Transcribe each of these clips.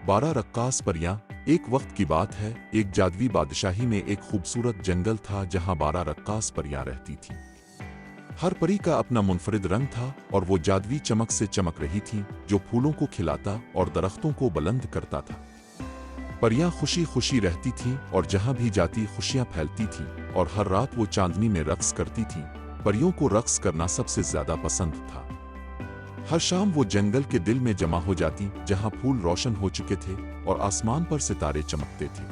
12 रक्कास परियां। एक वक्त की बात है, एक जादुई बादशाही में एक खूबसूरत जंगल था जहां 12 रक्कास परियां रहती थीं। हर परी का अपना मुनफरिद रंग था और वो जादुई चमक से चमक रही थीं, जो फूलों को खिलाता और दरख्तों को बुलंद करता था। परियां खुशी खुशी रहती थीं और जहां भी जाती खुशियां फैलती थीं, और हर रात वो चांदनी में रक्स करती थीं। परियों को रक्स करना सबसे ज्यादा पसंद था। हर शाम वो जंगल के दिल में जमा हो जाती, जहां फूल रोशन हो चुके थे और आसमान पर सितारे चमकते थे।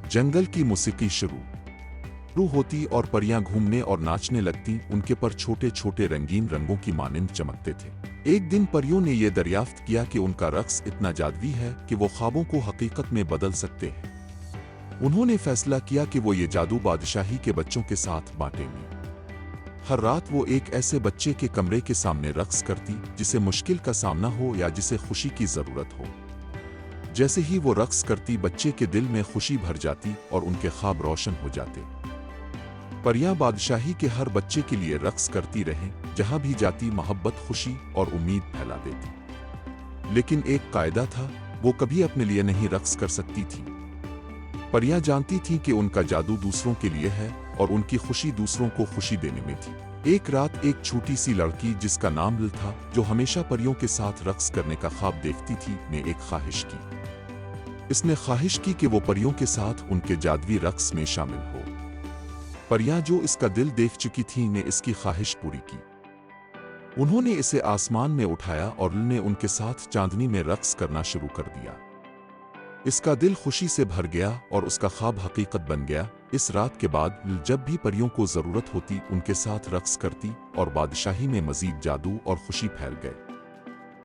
जंगल की मौसीकी शुरू होती और परियां घूमने और नाचने लगती। उनके पर छोटे छोटे रंगीन रंगों की मानिंद चमकते थे। एक दिन परियों ने यह दरियाफ्त किया कि उनका रक्स इतना जादुई है कि वो ख्वाबों को हकीकत में बदल सकते हैं। उन्होंने फैसला किया कि वो ये जादू बादशाही के बच्चों के साथ बांटेंगी। हर रात वो एक ऐसे बच्चे के कमरे के सामने रक्स करती जिसे मुश्किल का सामना हो या जिसे खुशी की जरूरत हो। जैसे ही वो रक्स करती, बच्चे के दिल में खुशी भर जाती और उनके ख्वाब रोशन हो जाते। परियां बादशाही के हर बच्चे के लिए रक्स करती रहें, जहां भी जाती मोहब्बत, खुशी और उम्मीद फैला देती। लेकिन एक कायदा था, वो कभी अपने लिए नहीं रक्स कर सकती थी। परियां जानती थीं कि उनका जादू दूसरों के लिए है और उनकी खुशी दूसरों को खुशी देने में थी। एक रात एक छोटी सी लड़की जिसका नाम लिल था, जो हमेशा परियों के साथ रक्स करने का ख्वाब देखती थी, ने एक ख्वाहिश की। इसने ख्वाहिश की कि वो परियों के साथ उनके जादुई रक्स में शामिल हो। परियां जो इसका दिल देख चुकी थीं ने इसकी ख्वाहिश पूरी की। उन्होंने इसे आसमान में उठाया और लिल ने उनके साथ चांदनी में रक्स करना शुरू कर दिया। इसका दिल खुशी से भर गया और उसका ख्वाब हकीकत बन गया। इस रात के बाद लिल जब भी परियों को जरूरत होती, उनके साथ रक्स करती और बादशाही में मजीद जादू और खुशी फैल गए।